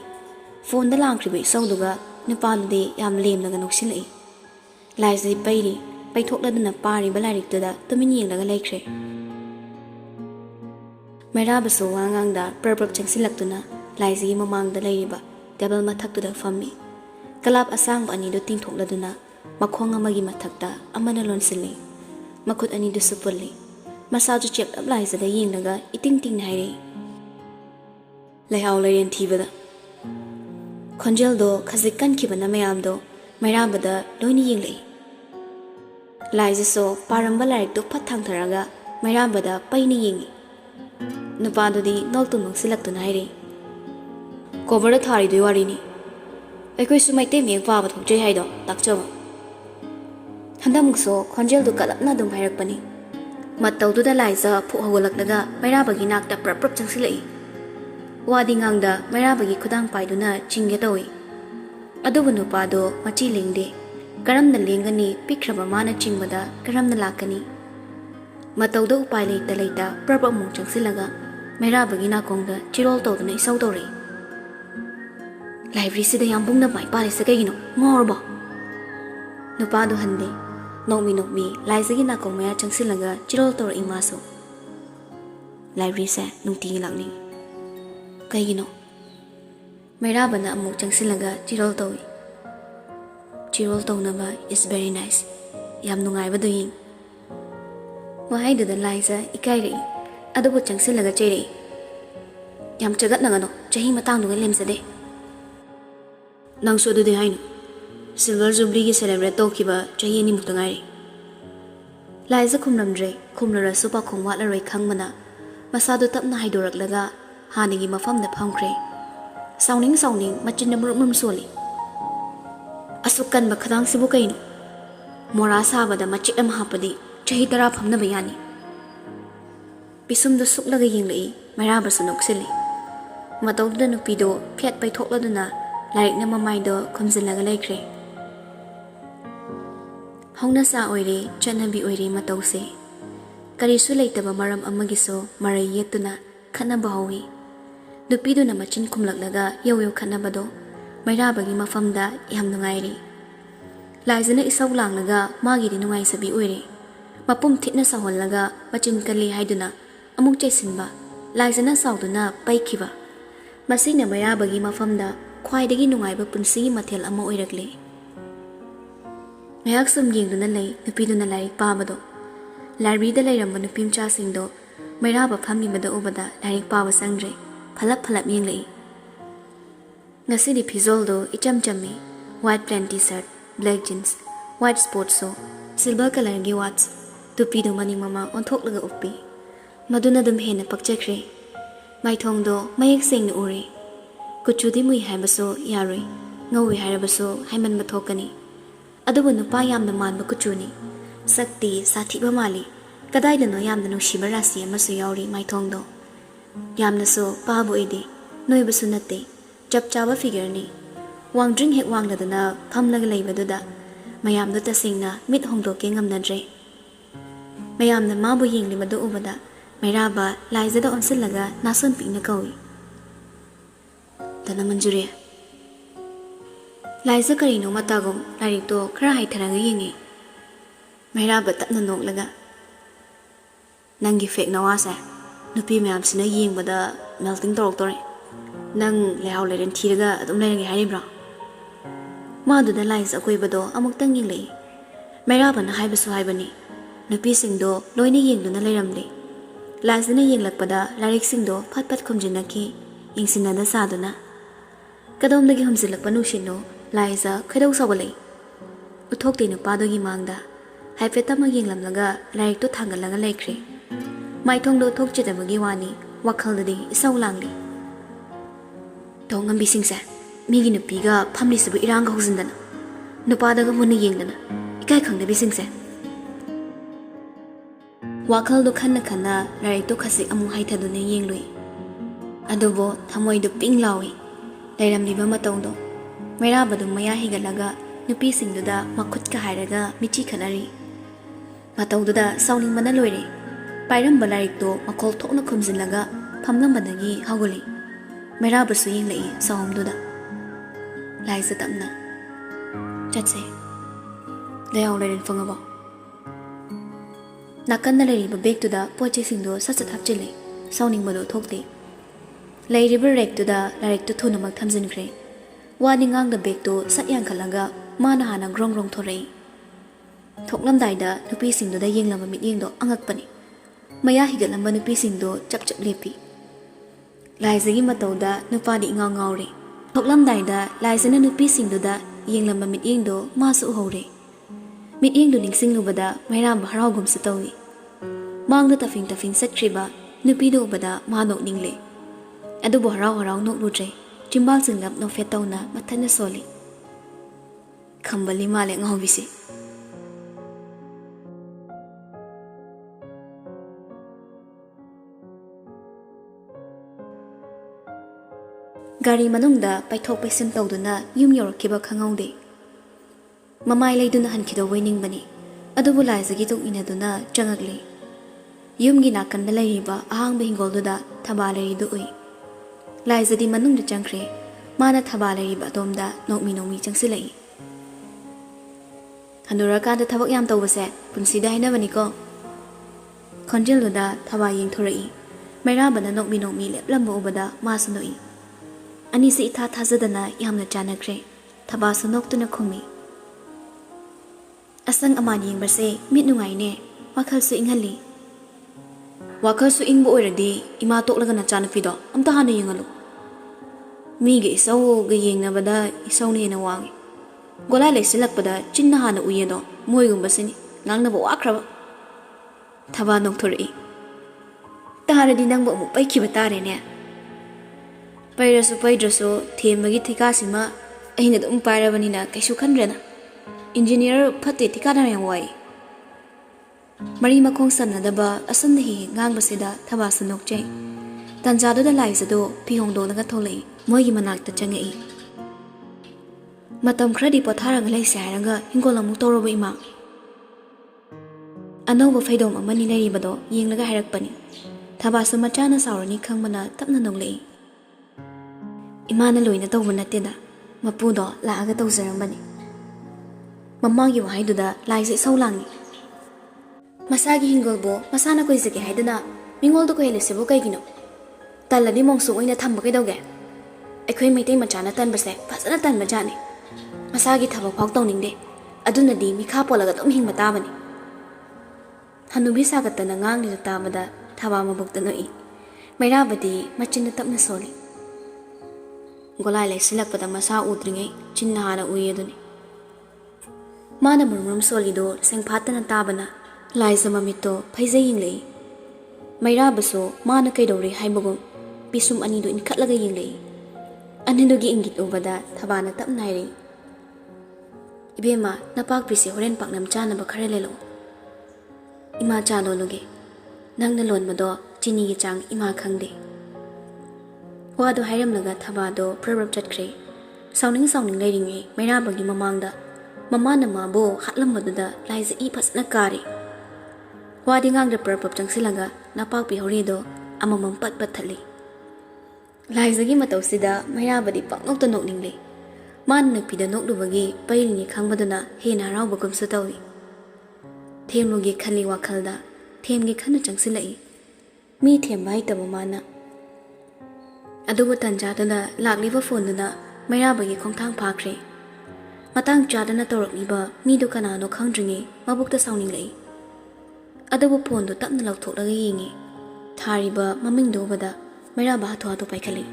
ꯐꯣꯟꯗ ꯂꯥꯡꯈ꯭ꯔꯤꯕ ꯏꯁꯧꯗꯨꯒ ꯅꯨꯄꯥꯗꯨꯗꯤ ꯌꯥꯝ ꯂꯦꯝꯅꯒ ꯅꯣꯛꯁꯤꯜꯂꯛꯏ ꯂꯥꯏꯖꯗꯤ ꯄꯩꯊꯣꯛꯂꯗꯨꯅ ꯄꯥꯔꯤꯕ ꯂꯥꯏꯔꯤꯛꯇꯨꯗ ꯇꯨꯃꯤꯟ ꯌꯦꯡꯂꯒ ꯂꯩꯈ꯭ꯔꯦ ꯃꯩꯔꯥꯕꯁꯨ ꯋꯥꯉꯥꯡꯗ ꯄ꯭ꯔꯞ ꯆꯪꯁꯤꯜꯂꯛꯇꯨꯅ ꯂꯥꯏꯖꯒꯤ ꯃꯃꯥꯡꯗ ꯂꯩꯔꯤꯕ ꯇꯦꯕꯜ ꯃꯊꯛꯇꯨꯗ ꯐꯝꯃꯤ ꯀꯂꯥꯞ ꯑꯁꯥꯡꯕ ꯑꯅꯤꯗꯨ ꯇꯤꯡꯊꯣꯛꯂꯗꯨꯅ ꯃꯈꯣꯡ ꯑꯃꯒꯤ ꯃꯊꯛꯇ ꯑꯃꯅ ꯂꯣꯟꯁꯤꯜꯂꯤ ꯃꯈꯨꯠ ꯑꯅꯤꯗꯨꯁꯨ ꯄꯨꯜꯂꯤ ꯃꯁꯥꯁꯨ ꯆꯦꯞꯂꯞ ꯂꯥꯏꯖꯗ ꯌꯦꯡꯂꯒ ꯏꯇꯤꯡ ꯇꯤꯡꯅ ꯍꯥꯏꯔꯛꯏ ꯂꯩꯍꯥꯎ ꯂꯩꯔꯦꯟ ꯊꯤꯕꯗ ꯈꯣꯟꯖꯦꯜꯗꯣ ꯈꯖꯤꯛ ꯀꯟꯈꯤꯕꯅ ꯃꯌꯥꯝꯗꯣ ꯃꯩꯔꯥꯕꯗ ꯂꯣꯏꯅ ꯌꯦꯡꯂꯛꯏ ꯂꯥꯏꯖꯁꯨ ꯄꯥꯔꯝꯕ ꯂꯥꯏꯔꯤꯛꯇꯨ ꯐꯠ ꯊꯥꯡꯊꯔꯒ ꯃꯩꯔꯥꯕꯗ ꯄꯩꯅ ꯌꯦꯡꯉꯤ ꯅꯨꯄꯥꯗꯨꯗꯤ ꯅꯣꯛꯇꯨ ꯅꯣꯛꯁꯤꯜꯂꯛꯇꯨꯅ ꯍꯥꯏꯔꯛꯏ ꯀꯣꯚꯔꯗ ꯊꯥꯔꯤꯗꯨꯏ ꯋꯥꯔꯤꯅꯤ ꯑꯩꯈꯣꯏꯁꯨ ꯃꯩꯇꯩ ꯃꯌꯦꯛ ꯄꯥꯕ ꯊꯣꯛꯆꯩ ꯍꯥꯏꯗꯣ ꯇꯥꯛꯆꯕ ꯍꯟꯗꯛꯃꯨꯛꯁꯨ ꯈꯣꯟꯖꯦꯜꯗꯨ ꯀꯂꯞꯅ ꯑꯗꯨꯝ ꯍꯥꯏꯔꯛꯄꯅꯤ ꯃꯇꯧꯗꯨꯗ ꯂꯥꯏꯖ ꯐꯨꯛ ꯍꯧꯒꯠꯂꯛꯂꯒ ꯃꯩꯔꯥꯕꯒꯤ ꯅꯥꯛꯇ ꯄ꯭ꯔꯞ ꯆꯪꯁꯤꯜꯂꯛꯏ ꯋꯥꯗꯤ ꯉꯥꯡꯗ ꯃꯩꯔꯥꯕꯒꯤ ꯈꯨꯗꯥꯡ ꯄꯥꯏꯗꯨꯅ ꯆꯤꯡꯒꯦ ꯇꯧꯏ ꯑꯗꯨꯕꯨ ꯅꯨꯄꯥꯗꯣ ꯃꯆꯤ ꯂꯦꯡꯗꯦ ꯀꯔꯝꯅ ꯂꯦꯡꯒꯅꯤ ꯄꯤꯛꯈ꯭ꯔꯕ ꯃꯥꯅ ꯆꯤꯡꯕꯗ ꯀꯔꯝꯅ ꯂꯥꯛꯀꯅꯤ ꯃꯇꯧꯗ ꯎꯄꯥꯏ ꯂꯩꯇ ꯄ꯭ꯔꯞ ꯑꯃꯨꯛ ꯆꯪꯁꯤꯜꯂꯒ ꯃꯩꯔꯥꯕꯒꯤ ꯅꯥꯀꯣꯡꯗ ꯆꯤꯔꯣꯜ ꯇꯧꯗꯨꯅ ꯏꯁꯧ ꯇꯧꯔꯛꯏ ꯂꯥꯏꯕ꯭ꯔꯦꯔꯤꯁꯤꯗ ꯌꯥꯝꯕꯨꯡꯅ ꯃꯥꯏ ꯄꯥꯜꯂꯤꯁꯦ ꯀꯩꯒꯤꯅꯣ ꯉꯥꯎꯔꯕꯣ ꯅꯨꯄꯥꯗꯣ ꯍꯟꯗꯦ ꯅꯣꯛꯃꯤ ꯂꯥꯏꯖꯒꯤ ꯅꯥꯀꯣꯡ ꯃꯌꯥ ꯆꯪꯁꯤꯜꯂꯒ ꯆꯤꯔꯣꯜ ꯇꯧꯔꯛꯏ ꯃꯥꯁꯨ ꯂꯥꯏꯕ꯭ꯔꯦꯔꯤꯁꯦ ꯅꯨꯡꯇꯤꯒꯤ ꯂꯥꯛꯅꯤꯡꯉꯤ ꯀꯩꯒꯤꯅꯣ ꯃꯩꯔꯥꯕꯅ ꯑꯃꯨꯛ ꯆꯪꯁꯤꯜꯂꯒ ꯆꯤꯔꯣꯜ ꯇꯧꯏ ꯆꯤꯔꯣꯜ ꯇꯧꯅꯕ ꯏꯁ ꯚꯦꯔꯤ ꯅꯥꯏꯁ ꯌꯥꯝ ꯅꯨꯡꯉꯥꯏꯕꯗꯨ ꯌꯦꯡ ꯋꯥꯍꯩꯗꯨꯗ ꯂꯥꯏꯖ ꯏꯀꯥꯏꯔꯛꯏ ꯑꯗꯨꯕꯨ ꯆꯪꯁꯤꯜꯂꯒ ꯆꯩꯔꯛꯏ ꯌꯥꯝ ꯆꯒꯠꯅꯒꯅꯣ ꯆꯍꯤ ꯃꯇꯥꯡꯗꯨꯒ ꯂꯦꯝꯖꯗꯦ ꯅꯪꯁꯨ ꯑꯗꯨꯗꯤ ꯍꯥꯏꯅꯨ ꯁꯤꯜꯚꯔ ꯖꯨꯕ꯭ꯂꯤꯒꯤ ꯁꯦꯂꯦꯕ꯭ꯔꯦꯠ ꯇꯧꯈꯤꯕ ꯆꯍꯤ 2 ꯃꯨꯛꯇ ꯉꯥꯏꯔꯤ ꯂꯥꯏꯖ ꯈꯨꯝꯂꯝꯗ꯭ꯔꯦ ꯈꯨꯝꯂꯔꯁꯨ ꯄꯥꯈꯣꯡ ꯋꯥꯠꯂꯔꯣꯏ ꯈꯪꯕꯅ ꯃꯁꯥꯗꯨ ꯇꯞꯅ ꯍꯥꯏꯗꯣꯔꯛꯂꯒ ꯍꯥꯟꯅꯒꯤ ꯃꯐꯝꯗ ꯐꯝꯈ꯭ꯔꯦ ꯁꯥꯎꯅꯤꯡ ꯃꯆꯤꯟꯅ ꯃꯨꯔꯨꯝ ꯁꯣꯜꯂꯤ ꯑꯁꯨꯛ ꯀꯟꯕ ꯈꯗꯥꯡꯁꯤꯕꯨ ꯀꯩꯅꯣ ꯃꯣꯔꯥ ꯁꯥꯕꯗ ꯃꯆꯦꯠ ꯑꯃ ꯍꯥꯞꯄꯗꯤ ꯆꯍꯤ 10 ꯐꯝꯅꯕ ꯌꯥꯅꯤ ꯄꯤꯁꯨꯝꯗꯨ ꯁꯨꯛꯂꯒ ꯌꯦꯡꯂꯛꯏ ꯃꯩꯔꯥꯕꯁꯨ ꯅꯣꯛꯁꯤꯜꯂꯤ ꯃꯇꯧꯗꯨꯗ ꯅꯨꯄꯤꯗꯣ ꯐꯦꯠ ꯄꯩꯊꯣꯛꯂꯗꯨꯅ ꯂꯥꯏꯔꯤꯛꯅ ꯃꯃꯥꯏꯗꯣ ꯈꯨꯝꯖꯤꯜꯂꯒ ꯂꯩꯈ꯭ꯔꯦ ꯍꯧꯅꯁꯥ ꯑꯣꯏꯔꯦ ꯆꯠꯅꯕꯤ ꯑꯣꯏꯔꯦ ꯃꯇꯧꯁꯦ ꯀꯔꯤꯁꯨ ꯂꯩꯇꯕ ꯃꯔꯝ ꯑꯃꯒꯤꯁꯨ ꯃꯔꯩ ꯌꯦꯠꯇꯨꯅ ꯈꯠꯅꯕ ꯍꯧꯏ ꯅꯨꯄꯤꯗꯨꯅ ꯃꯆꯤꯟ ꯈꯨꯝꯂꯛꯂꯒ ꯌꯧ ꯈꯠꯅꯕꯗꯣ ꯃꯩꯔꯥꯕꯒꯤ ꯃꯐꯝꯗ ꯌꯥꯝ ꯅꯨꯡꯉꯥꯏꯔꯤ Laizana isau langlaga magidi nungai sabi oire. Mapum thitna saholaga machin kali haiduna amuk chaisinba laizana sauduna paikhiba. Masina mairabagi mafamda khwaidagi nungaiba punsigi mathel ama oirakle. Ngayak sum yengduna lei nupiduna lairik pabado. Library da lairamba nupimchasingdo mairaba phamibada ubada lairik paba sangdre phalap yenglei. Ngasidi phizoldo icham chammi white plain t-shirt, black jeans, white sports so, silver color gi watch, tupido maning mama onthok laga uppi. Maduna dum hena pakchakre. Maithongdo mayek sengna uri. Kuchudi mui haibaso yarui, ngawi haibaso haiman mathokani. Adubu nupa yamna manba kuchuni. Sakti sathiba mali, kadaidano yamna nungshiba rasi amasu yauri maithongdo. Yamna so pabu edi, noibasu natte, chap chaba figure ni. Wangdring hek wangladana phamlaga leibaduda mayamdo tasingna mit hongdoke ngamnadre. Mayamna mabu yengli madu ubada mairaba laizada onsillaga nason pikna kawi. Dana manjure. Laiza karino matagom larikto khara haitharaga yengi. Mairaba tapna noklaga. Nangi fake nawasa nupi mayamsina yengbada melting toroktore. Nang lehaw leren thiraga adum lerenge haribra. Maduda lais akoibado amuktang yenglei. Mairabana haibasu haibani. Nupisingdo loina yengduna leiramle. Laisana yenglakpada lariksingdo phat khomjinaki yengsinada saduna. Kadomdagi humsilakpa nushino laisa khedau sawalei. Uthokte nupadogi mangda haifetama yenglamlaga larikto thangalaga laikre. Maithongdo thokchedabagi wani wakhaldadi isau langli. Tongam bisingsa migi nupiga phamli sabu iranga hojindana nupadaga muna yengdana ikai khangda bisingse wakhaldo khanna larikto khasik amu haithadune yenglui adobo thamoido ping lawi lairamliba matongdo mairabadu maya higalaga nupi singduda makhut ka hairaga michi khanari matawduda sauling mana loire pairamba larikto makhol thokna khumjinlaga phamlambadagi haguli mairabasu yenglei sawamduda Laisa tamna. Chatse. Layaw lerin fangaba. Nakan na lariba bag to da poche singdo sasat hapchile. Sauning mado thokte. Lariba rek to da larik to thuna magthamjin kre. Wani ngang da bag to satyang khalaga mana hana grong thorei. Thoklamdai da nupi singdo da yenglama mit yengdo angakpani. Maya higalamba nupi singdo chap lepi. Laisa gi matawda nupadi ngawre. Thoklamdai da laisana nupi singduda yenglamba mit yengdo masu hore. Mit yengdo ningsinglubada mairamba haraugum sa tawi. Mangda tafing satkriba nupi do ubada manok ningle. Adubo haraw nok ludre chimbal singlap no fetawna mathana soli. Khambali male ngawbisi. Gari manungda paithok paisin tawduna yum yorkiba khangaude. Mamai leiduna hankido wainingbani. Adubu laizagi tok inaduna changakle. Yumgi nakanda laiba ahangba hingolduda thaba laidu ui. Laizadi manungda changkre mana thaba laiba adomda nokmi changsilai. Hanurakada thabak yam tawbase punsida hainabani ko. Khonjelduda thaba yengthorai. Mairabana nokmi leplamba ubada masunoi. Anisi itha thazadana yamna chanakre thabasu noktuna khumi asang amani yengbarse mit nungai ne wakhalsu inghali wakhalsu ingbu oiradi ima toklaga na chanapido amta hana yengalu mige isau ge yengnabada isauni hena wangi gola lesilakpada chinna hana uyedo moigumbasini ngangnaba wakraba thaba nokthori taharadi nangba mu paikhiba tare ne Pairasu paidrasu themagi thikasima aina dum pairabanina kaisu khanrena engineer phate thikana yang wai mari makhong samnadaba asanna hi ngangbasida thabasu nokche tanjadu da laisado phihongdo laga tholei moigi manakta changai matam khradi potharang laise haraga hingolamu toroba ima anoba faidom amani leibado yenglaga hairakpani thabasu machana saurani khangmana tapna nonglei Imana loina tawba nateda mapudo laaga tawzarambani ꯃꯃꯥꯒꯤ ꯋꯥꯍꯩꯗꯨꯗ ꯂꯥꯏꯁꯦ ꯏꯁꯧ ꯂꯥꯡꯉꯤ ꯃꯁꯥꯒꯤ ꯍꯤꯡꯒꯣꯜꯕꯨ ꯃꯁꯥꯅ ꯀꯣꯏꯖꯒꯦ ꯍꯥꯏꯗꯅ ꯃꯤꯉꯣꯜꯗ ꯀꯣꯏꯍꯜꯂꯤꯁꯤꯕꯨ ꯀꯩꯒꯤꯅꯣ ꯇꯜꯂꯗꯤ ꯃꯣꯡꯁꯨ ꯑꯣꯏꯅ ꯊꯝꯕ ꯀꯩꯗꯧꯒꯦ ꯑꯩꯈꯣꯏ ꯃꯩꯇꯩ ꯃꯆꯥꯅ ꯇꯟꯕꯁꯦ ꯐꯖꯅ ꯇꯟꯕ ꯖꯥꯠꯅꯤ ꯃꯁꯥꯒꯤ ꯊꯕꯛ ꯐꯥꯎ ꯇꯧꯅꯤꯡꯗꯦ ꯑꯗꯨꯅꯗꯤ ꯃꯤꯈꯥ ꯄꯣꯜꯂꯒ ꯑꯗꯨꯝ ꯍꯤꯡꯕ ꯇꯥꯕꯅꯤ ꯍꯅꯨꯕꯤ ꯁꯥꯒꯠꯇꯅ ꯉꯥꯡꯂꯤꯗꯨ ꯇꯥꯕꯗ ꯊꯕꯥ ꯃꯕꯨꯛꯇ ꯅꯣꯛꯏ ꯃꯩꯔꯥꯕꯗꯤ ꯃꯆꯤꯟꯅ ꯇꯞꯅ ꯁꯣꯜꯂꯤ ꯒꯣꯂꯥꯏ ꯂꯩꯁꯤꯜꯂꯛꯄꯗ ꯃꯁꯥ ꯎꯗ꯭ꯔꯤꯉꯩ ꯆꯤꯟꯅ ꯍꯥꯟꯅ ꯎꯏ ꯑꯗꯨꯅꯤ ꯃꯥꯅ ꯃꯨꯔꯨꯝ ꯁꯣꯜꯂꯤꯗꯣ ꯁꯦꯡꯐꯥꯠꯇꯅ ꯇꯥꯕꯅ ꯂꯥꯏꯖ ꯃꯃꯤꯠꯇꯣ ꯐꯩꯖꯩ ꯌꯦꯡꯂꯛꯏ ꯃꯩꯔꯥꯕꯁꯨ ꯃꯥꯅ ꯀꯩꯗꯧꯔꯤ ꯍꯥꯏꯕꯒꯨꯝ ꯄꯤꯁꯨꯝ ꯑꯅꯤꯗꯨ ꯏꯟꯈꯠꯂꯒ ꯌꯦꯡꯂꯛꯏ ꯑꯅꯤꯗꯨꯒꯤ ꯏꯪꯒꯤꯠ ꯎꯕꯗ ꯊꯕꯥꯅ ꯇꯞꯅ ꯍꯥꯏꯔꯛꯏ ꯏꯕꯦꯝꯃ ꯅꯄꯥꯛꯄꯤꯁꯦ ꯍꯣꯔꯦꯟ ꯄꯥꯛꯅꯝ ꯆꯥꯅꯕ ꯈꯔ ꯂꯩꯔꯛꯑꯣ ꯏꯃꯥ ꯆꯥ ꯂꯣꯜꯂꯨꯒꯦ ꯅꯪꯅ ꯂꯣꯟꯕꯗꯣ ꯆꯤꯅꯤꯒꯤ ꯆꯥꯡ ꯏꯃꯥ ꯈꯪꯗꯦ ꯋꯥꯗꯣ ꯍꯥꯏꯔꯝꯂꯒ ꯊꯕꯥꯗꯣ ꯄ꯭ꯔꯞ ꯆꯠꯈ꯭ꯔꯦ ꯁꯥꯎꯅꯤꯡ ꯂꯩꯔꯤꯉꯩ ꯃꯩꯔꯥꯕꯒꯤ ꯃꯃꯥꯡꯗ ꯃꯃꯥꯅ ꯃꯥꯕꯨ ꯍꯥꯠꯂꯝꯕꯗꯨꯗ ꯂꯥꯏꯖ ꯏ ꯐꯖꯅ ꯀꯥꯔꯤ ꯋꯥꯗꯤ ꯉꯥꯡꯗ ꯄ꯭ꯔꯞ ꯆꯪꯁꯤꯜꯂꯒ ꯅꯄꯥꯛꯄꯤ ꯍꯧꯔꯤꯗꯣ ꯑꯃꯃꯝ ꯄꯠ ꯊꯠꯂꯤ ꯂꯥꯏꯖꯒꯤ ꯃꯇꯧꯁꯤꯗ ꯃꯩꯔꯥꯕꯗꯤ ꯄꯪꯅꯣꯛꯇ ꯅꯣꯛꯅꯤꯡꯂꯤ ꯃꯥꯅ ꯅꯨꯄꯤꯗ ꯅꯣꯛꯂꯨꯕꯒꯤ ꯄꯩꯔꯤꯅꯤ ꯈꯪꯕꯗꯨꯅ ꯍꯦꯟꯅ ꯍꯔꯥꯎꯕꯒꯨꯝꯁꯨ ꯇꯧꯏ ꯊꯦꯝꯂꯨꯒꯦ ꯈꯜꯂꯤ ꯋꯥꯈꯜꯗ ꯊꯦꯝꯒꯦ ꯈꯟꯅ ꯆꯪꯁꯤꯜꯂꯛꯏ ꯃꯤ ꯊꯦꯝꯕ ꯍꯩꯇꯕ ꯃꯥꯅ ꯑꯗꯨꯕꯨ ꯇꯟꯖꯥꯗꯨꯅ ꯂꯥꯛꯂꯤꯕ ꯐꯣꯟꯗꯨꯅ ꯃꯩꯔꯥꯕꯒꯤ ꯈꯣꯡꯊꯥꯡ ꯐꯥꯈ꯭ꯔꯦ ꯃꯇꯥꯡ ꯆꯥꯗꯅ ꯇꯧꯔꯛꯂꯤꯕ ꯃꯤꯗꯨ ꯀꯅꯥꯅꯣ ꯈꯪꯗ꯭ꯔꯤꯉꯩ ꯃꯕꯨꯛꯇ ꯁꯥꯎꯅꯤꯡꯂꯛꯏ ꯑꯗꯨꯕꯨ ꯐꯣꯟꯗꯨ ꯇꯞꯅ ꯂꯧꯊꯣꯛꯂꯒ ꯌꯦꯡꯉꯤ ꯊꯥꯔꯤꯕ ꯃꯃꯤꯡꯗꯨ ꯎꯕꯗ ꯃꯩꯔꯥꯕ ꯍꯥꯊꯨ ꯄꯥꯏꯈꯠꯂꯤ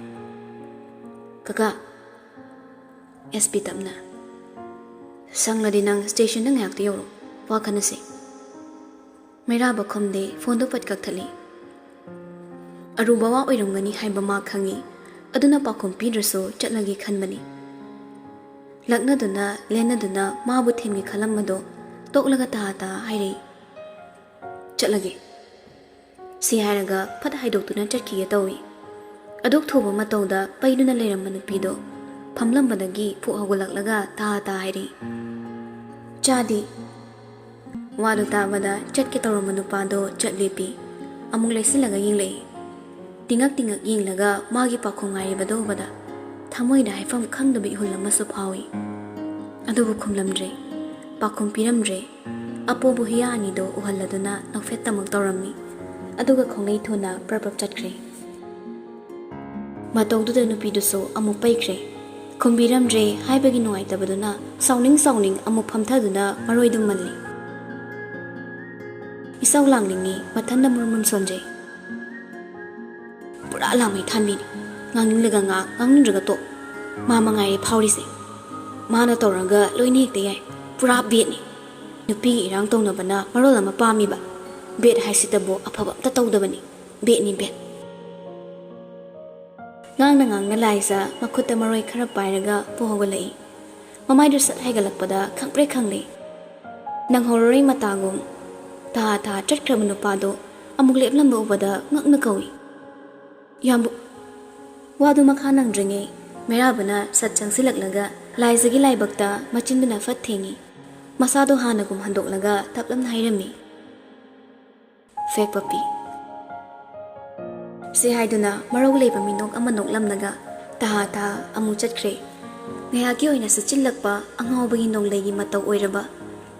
ꯀꯀꯥ SP ꯇꯞꯅ ꯁꯪꯂꯗꯤ ꯅꯪ ꯁ꯭ꯇꯦꯁꯟꯗ ꯉꯥꯏꯍꯥꯛꯇ ꯌꯧꯔꯣ ꯋꯥ ꯈꯟꯅꯁꯤ ꯃꯩꯔꯥꯕ ꯈꯨꯝꯗꯦ ꯐꯣꯟꯗꯨ ꯄꯠ ꯀꯛꯊꯠꯂꯤ ꯑꯔꯨꯕ ꯋꯥ ꯑꯣꯏꯔꯝꯒꯅꯤ ꯍꯥꯏꯕ ꯃꯥ ꯈꯪꯉꯤ ꯑꯗꯨꯅ ꯄꯥꯎꯈꯨꯝ ꯄꯤꯗ꯭ꯔꯁꯨ ꯆꯠꯂꯒꯦ ꯈꯟꯕꯅꯤ ꯂꯛꯅꯗꯨꯅ ꯂꯦꯟꯅꯗꯨꯅ ꯃꯥꯕꯨ ꯊꯦꯝꯒꯦ ꯈꯜꯂꯝꯕꯗꯣ ꯇꯣꯛꯂꯒ ꯇꯥ ꯍꯥꯏꯔꯛꯏ ꯆꯠꯂꯒꯦ ꯁꯤ ꯍꯥꯏꯔꯒ ꯐꯠ ꯍꯥꯏꯗꯣꯛꯇꯨꯅ ꯆꯠꯈꯤꯒꯦ ꯇꯧꯏ ꯑꯗꯨꯛ ꯊꯨꯕ ꯃꯇꯧꯗ ꯄꯩꯗꯨꯅ ꯂꯩꯔꯝꯕ ꯅꯨꯄꯤꯗꯣ ꯐꯝꯂꯝꯕꯗꯒꯤ ꯐꯨꯛ ꯍꯧꯒꯠꯂꯛꯂꯒ ꯇꯥ ꯍꯥꯏꯔꯤ ꯆꯥꯗꯤ ꯋꯥꯗꯨ ꯇꯥꯕꯗ ꯆꯠꯀꯦ ꯇꯧꯔꯝꯕ ꯅꯨꯄꯥꯗꯣ ꯆꯠ ꯂꯦꯞꯄꯤ ꯑꯃꯨꯛ ꯂꯩꯁꯤꯜꯂꯒ ꯌꯦꯡꯂꯛꯏ ꯇꯤꯡꯉꯛ ꯌꯦꯡꯂꯒ ꯃꯥꯒꯤ ꯄꯥꯎꯈꯨꯝ ꯉꯥꯏꯔꯤꯕꯗꯣ ꯎꯕꯗ ꯊꯃꯣꯏꯗ ꯍꯥꯏꯐꯝ ꯈꯪꯗꯕ ꯏꯍꯨꯜ ꯑꯃꯁꯨ ꯐꯥꯎꯏ ꯑꯗꯨꯕꯨ ꯈꯨꯝꯂꯝꯗ꯭ꯔꯦ ꯄꯥꯎꯈꯨꯝ ꯄꯤꯔꯝꯗ꯭ꯔꯦ ꯑꯄꯣꯕꯨ ꯍꯤꯌꯥ ꯑꯅꯤꯗꯣ ꯎꯍꯜꯂꯗꯨꯅ ꯅꯣꯛꯐꯦꯠꯇꯃꯛ ꯇꯧꯔꯝꯃꯤ ꯑꯗꯨꯒ ꯈꯣꯡꯂꯩ ꯊꯨꯅ ꯄ꯭ꯔꯞ ꯆꯠꯈ꯭ꯔꯦ ꯃꯇꯧꯗꯨꯗ ꯅꯨꯄꯤꯗꯨꯁꯨ ꯑꯃꯨꯛ ꯄꯩꯈ꯭ꯔꯦ ꯈꯨꯝꯕꯤꯔꯝꯗ꯭ꯔꯦ ꯍꯥꯏꯕꯒꯤ ꯅꯨꯡꯉꯥꯏꯇꯕꯗꯨꯅ ꯁꯥꯎꯅꯤꯡ ꯑꯃꯨꯛ ꯐꯝꯊꯗꯨꯅ ꯃꯔꯣꯏꯗꯨ ꯃꯜꯂꯤ ꯏꯁꯧ ꯂꯥꯡꯅꯤꯡꯉꯤ ꯃꯊꯟꯗ ꯃꯨꯔꯨꯝ ꯁꯣꯟꯖꯩ ꯄꯨꯔꯥ ꯂꯥꯡꯃꯩ ꯊꯥꯟꯕꯤꯅꯤ ꯉꯥꯡꯅꯤꯡꯂꯒ ꯉꯥꯡꯅꯤꯡꯗ꯭ꯔꯒ ꯇꯣꯛ ꯃꯥ ꯃꯉꯥꯏꯔꯦ ꯐꯥꯎꯔꯤꯁꯦ ꯃꯥꯅ ꯇꯧꯔꯒ ꯂꯣꯏꯅ ꯍꯦꯛꯇ ꯌꯥꯏ ꯄꯨꯔꯥ ꯕꯦꯠꯅꯤ ꯅꯨꯄꯤꯒꯤ ꯏꯔꯥꯡ ꯇꯧꯅꯕꯅ ꯃꯔꯣꯜ ꯑꯃ ꯄꯥꯝꯃꯤꯕ ꯕꯦꯠ ꯍꯥꯏꯁꯤꯗꯕꯨ ꯑꯐꯕ ꯑꯝꯇ ꯇꯧꯗꯕꯅꯤ ꯕꯦꯠꯅꯤ ꯕꯦꯠ ꯉꯥꯡꯅ ꯂꯥꯏꯖ ꯃꯈꯨꯠꯇ ꯃꯔꯣꯏ ꯈꯔ ꯄꯥꯏꯔꯒ ꯄꯨ ꯍꯧꯒꯠꯂꯛꯏ ꯃꯃꯥꯏꯗꯨ ꯁꯠ ꯍꯥꯏꯒꯠꯂꯛꯄꯗ ꯈꯪꯄ꯭ꯔꯦꯛ ꯈꯪꯂꯦ ꯅꯪꯍꯧꯔꯔꯣꯏ ꯃꯇꯥꯒꯨꯝ ꯊꯥ ꯆꯠꯈ꯭ꯔꯕ ꯅꯨꯄꯥꯗꯣ ꯑꯃꯨꯛ ꯂꯦꯞꯂꯝꯕ ꯎꯕꯗ ꯉꯛꯅ ꯀꯧꯏ ꯌꯥꯝꯕꯨ ꯋꯥꯗꯨ ꯃꯈꯥ ꯅꯪꯗ꯭ꯔꯤꯉꯩ ꯃꯩꯔꯥꯕꯅ ꯁꯠ ꯆꯪꯁꯤꯜꯂꯛꯂꯒ ꯂꯥꯏꯖꯒꯤ ꯂꯥꯏꯕꯛꯇ ꯃꯆꯤꯟꯗꯨꯅ ꯐꯠ ꯊꯦꯡꯉꯤ ꯃꯁꯥꯗꯣ ꯍꯥꯟꯅꯒꯨꯝ ꯍꯟꯗꯣꯛꯂꯒ ꯇꯞꯂꯝꯅ ꯍꯥꯏꯔꯝꯃꯤ ꯐꯦꯛ ꯄꯄꯤ ꯁꯤ ꯍꯥꯏꯗꯨꯅ ꯃꯔꯧ ꯂꯩꯕ ꯃꯤꯅꯣꯛ ꯑꯃ ꯅꯣꯛꯂꯝꯂꯒ ꯇꯥ ꯑꯃꯨꯛ ꯆꯠꯈ꯭ꯔꯦ ꯉꯥꯏꯍꯥꯛꯀꯤ ꯑꯣꯏꯅ ꯁꯨꯆꯤꯜꯂꯛꯄ ꯑꯉꯥꯎꯕꯒꯤ ꯅꯣꯡꯂꯩꯒꯤ ꯃꯇꯧ ꯑꯣꯏꯔꯕ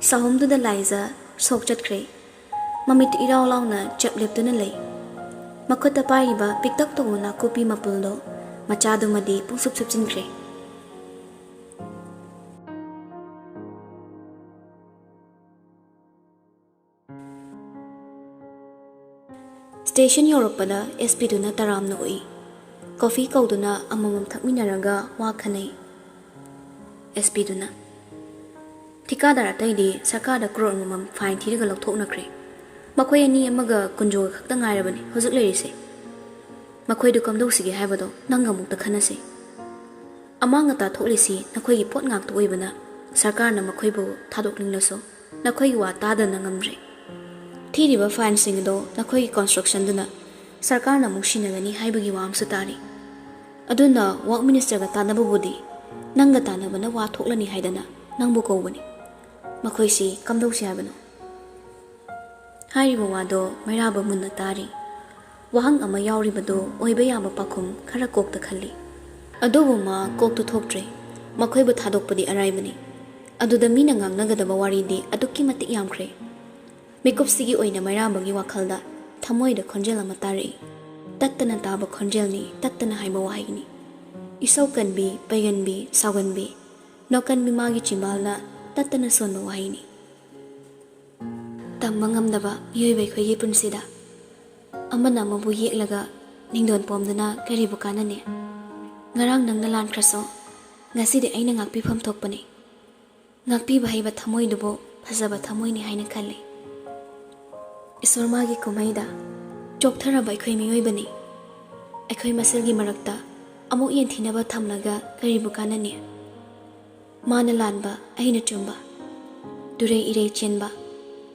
ꯁꯥꯍꯨꯝꯗꯨꯗ ꯂꯥꯏꯖ ꯁꯣꯛ ꯆꯠꯈ꯭ꯔꯦ ꯃꯃꯤꯠ ꯏꯔꯥꯎ ꯂꯥꯎꯅ ꯆꯞ ꯂꯦꯞꯇꯨꯅ ꯂꯩ ꯃꯈꯨꯠꯇ ꯄꯥꯏꯔꯤꯕ ꯄꯤꯛꯇꯛ ꯇꯧꯕ ꯅꯥꯀꯨꯞꯄꯤ ꯃꯄꯨꯜꯗꯣ ꯃꯆꯥꯗꯨꯃꯗꯤ ꯄꯨꯡꯁꯨꯞ ꯁꯨꯞꯆꯤꯟꯈ꯭ꯔꯦ ꯁ꯭ꯇꯦꯁꯟ ꯌꯧꯔꯛꯄꯗ SPꯗꯨꯅ ꯇꯔꯥꯝꯅ ꯎꯏ ꯀꯣꯐꯤ ꯀꯧꯗꯨꯅ ꯑꯃꯃꯝ ꯊꯛꯃꯤꯟꯅꯔꯒ ꯋꯥ ꯈꯟꯅꯩ SPꯗꯨꯅ ꯊꯤꯀꯥꯗꯥꯔ ꯑꯇꯩꯗꯤ ꯁꯔꯀꯥꯔꯗ ꯀ꯭ꯔꯣꯔ ꯑꯃꯃꯝ ꯐꯥꯏꯟ ꯊꯤꯔꯒ ꯂꯧꯊꯣꯛꯅꯈ꯭ꯔꯦ ꯃꯈꯣꯏ ꯑꯅꯤ ꯑꯃꯒ ꯀꯨꯟꯖꯣꯒ ꯈꯛꯇ ꯉꯥꯏꯔꯕꯅꯤ ꯍꯧꯖꯤꯛ ꯂꯩꯔꯤꯁꯦ ꯃꯈꯣꯏꯗꯨ ꯀꯝꯗꯧꯁꯤꯒꯦ ꯍꯥꯏꯕꯗꯣ ꯅꯪꯒ ꯑꯃꯨꯛꯇ ꯈꯟꯅꯁꯤ ꯑꯃꯥꯡ ꯑꯇꯥ ꯊꯣꯛꯂꯤꯁꯤ ꯅꯈꯣꯏꯒꯤ ꯄꯣꯠ ꯉꯥꯛꯇ ꯑꯣꯏꯕꯅ ꯁꯔꯀꯥꯔꯅ ꯃꯈꯣꯏꯕꯨ ꯊꯥꯗꯣꯛꯅꯤꯡꯂꯁꯨ ꯅꯈꯣꯏꯒꯤ ꯋꯥ ꯇꯥꯗꯅ ꯉꯝꯗ꯭ꯔꯦ ꯊꯤꯔꯤꯕ ꯐꯥꯏꯟꯁꯤꯡ ꯑꯗꯣ ꯅꯈꯣꯏꯒꯤ ꯀꯟꯁꯇ꯭ꯔꯛꯁꯟꯗꯨꯅ ꯁꯔꯀꯥꯔꯅ ꯑꯃꯨꯛ ꯁꯤꯟꯅꯒꯅꯤ ꯍꯥꯏꯕꯒꯤ ꯋꯥ ꯑꯃꯁꯨ ꯇꯥꯔꯤ ꯑꯗꯨꯅ ꯋꯥꯛ ꯃꯤꯅꯤꯁꯇꯔꯒ ꯇꯥꯟꯅꯕꯕꯨꯗꯤ ꯅꯪꯒ ꯇꯥꯟꯅꯕꯅ ꯋꯥ ꯊꯣꯛꯂꯅꯤ ꯍꯥꯏꯗꯅ ꯅꯪꯕꯨ ꯀꯧꯕꯅꯤ ꯃꯈꯣꯏꯁꯤ ꯀꯝꯗꯧꯁꯤ ꯍꯥꯏꯕꯅꯣ ꯍꯥꯏꯔꯤꯕ ꯋꯥꯗꯣ ꯃꯩꯔꯥꯕ ꯃꯨꯟꯅ ꯇꯥꯔꯤ ꯋꯥꯍꯪ ꯑꯃ ꯌꯥꯎꯔꯤꯕꯗꯣ ꯑꯣꯏꯕ ꯌꯥꯕ ꯄꯥꯈꯨꯝ ꯈꯔ ꯀꯣꯛꯇ ꯈꯜꯂꯤ ꯑꯗꯨꯕꯨ ꯃꯥ ꯀꯣꯛꯇꯨ ꯊꯣꯛꯇ꯭ꯔꯦ ꯃꯈꯣꯏꯕꯨ ꯊꯥꯗꯣꯛꯄꯗꯤ ꯑꯔꯥꯏꯕꯅꯤ ꯑꯗꯨꯗ ꯃꯤꯅ ꯉꯥꯡꯅꯒꯗꯕ ꯋꯥꯔꯤꯗꯤ ꯑꯗꯨꯛꯀꯤ ꯃꯇꯤꯛ ꯌꯥꯝꯈ꯭ꯔꯦ꯫ ꯃꯤꯀꯨꯞꯁꯤꯒꯤ ꯑꯣꯏꯅ ꯃꯩꯔꯥꯕꯒꯤ ꯋꯥꯈꯜꯗ ꯊꯃꯣꯏꯗ ꯈꯣꯟꯖꯦꯜ ꯑꯃ ꯇꯥꯔꯛꯏ꯫ ꯇꯠꯇꯅ ꯇꯥꯕ ꯈꯣꯟꯖꯦꯜꯅꯤ, ꯇꯠꯇꯅ ꯍꯥꯏꯕ ꯋꯥꯍꯩꯅꯤ꯫ ꯏꯁꯧ ꯀꯟꯕꯤ, ꯄꯩꯒꯟꯕꯤ, ꯁꯥꯎꯒꯟꯕꯤ, ꯅꯣꯛꯀꯟꯕꯤ ꯃꯥꯒꯤ ꯆꯤꯝꯕꯥꯜꯅ ꯇꯠꯇꯅ ꯁꯣꯟꯕ ꯋꯥꯍꯩꯅꯤ꯫ ꯇꯝꯕ ꯉꯝꯗꯕ ꯃꯤꯑꯣꯏꯕ ꯑꯩꯈꯣꯏꯒꯤ ꯄꯨꯟꯁꯤꯗ ꯑꯃꯅ ꯑꯃꯕꯨ ꯌꯦꯛꯂꯒ ꯅꯤꯡꯗꯣꯟ ꯄꯣꯝꯗꯨꯅ ꯀꯔꯤꯕꯨ ꯀꯥꯟꯅꯅꯤ? ꯉꯔꯥꯡ ꯅꯪꯅ ꯂꯥꯟꯈ꯭ꯔꯁꯨ ꯉꯁꯤꯗꯤ ꯑꯩꯅ ꯉꯥꯛꯄꯤꯐꯝ ꯊꯣꯛꯄꯅꯤ꯫ ꯉꯥꯛꯄꯤꯕ ꯍꯩꯕ ꯊꯃꯣꯏꯗꯨꯕꯨ ꯐꯖꯕ ꯊꯃꯣꯏꯅꯤ ꯍꯥꯏꯅ ꯈꯜꯂꯤ꯫ ꯏꯁꯣꯔ ꯃꯥꯒꯤ ꯀꯨꯝꯍꯩꯗ ꯆꯣꯛꯊꯔꯕ ꯑꯩꯈꯣꯏ ꯃꯤꯑꯣꯏꯕꯅꯤ꯫ ꯑꯩꯈꯣꯏ ꯃꯁꯦꯜꯒꯤ ꯃꯔꯛꯇ ꯑꯃꯨꯛ ꯌꯦꯟꯊꯤꯅꯕ ꯊꯝꯂꯒ ꯀꯔꯤꯕꯨ ꯀꯥꯟꯅꯅꯤ? ꯃꯥꯅ ꯂꯥꯟꯕ, ꯑꯩꯅ ꯆꯨꯝꯕ, ꯇꯨꯔꯩ ꯏꯔꯩ ꯆꯦꯟꯕ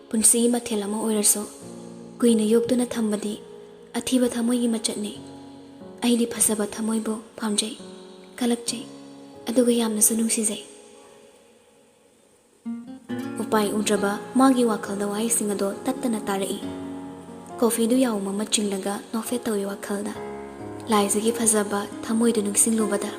ꯄꯨꯟꯁꯤꯒꯤ ꯃꯊꯦꯜ ꯑꯃ ꯑꯣꯏꯔꯁꯨ ꯀꯨꯏꯅ ꯌꯣꯛꯇꯨꯅ ꯊꯝꯕꯗꯤ ꯑꯊꯤꯕ ꯊꯃꯣꯏꯒꯤ ꯃꯆꯠꯅꯤ꯫ ꯑꯩꯗꯤ ꯐꯖꯕ ꯊꯃꯣꯏꯕꯨ ꯄꯥꯝꯖꯩ, ꯀꯂꯛꯆꯩ, ꯑꯗꯨꯒ ꯌꯥꯝꯅꯁꯨ ꯅꯨꯡꯁꯤꯖꯩ꯫ ꯎꯄꯥꯏ ꯎꯗ꯭ꯔꯕ ꯃꯥꯒꯤ ꯋꯥꯈꯜꯗ ꯋꯥꯍꯩꯁꯤꯡ ꯑꯗꯣ ꯇꯠꯇꯅ ꯇꯥꯔꯛꯏ꯫ ꯀꯣꯐꯤꯗꯨ ꯌꯥꯎꯝ ꯑꯃ ꯆꯤꯡꯂꯒ ꯅꯣꯛꯐꯦꯠ ꯇꯧꯏ ꯋꯥꯈꯜꯗ, ꯂꯥꯏꯖꯒꯤ ꯐꯖꯕ ꯊꯃꯣꯏꯗꯨ ꯅꯤꯡꯁꯤꯡꯂꯨꯕꯗ꯫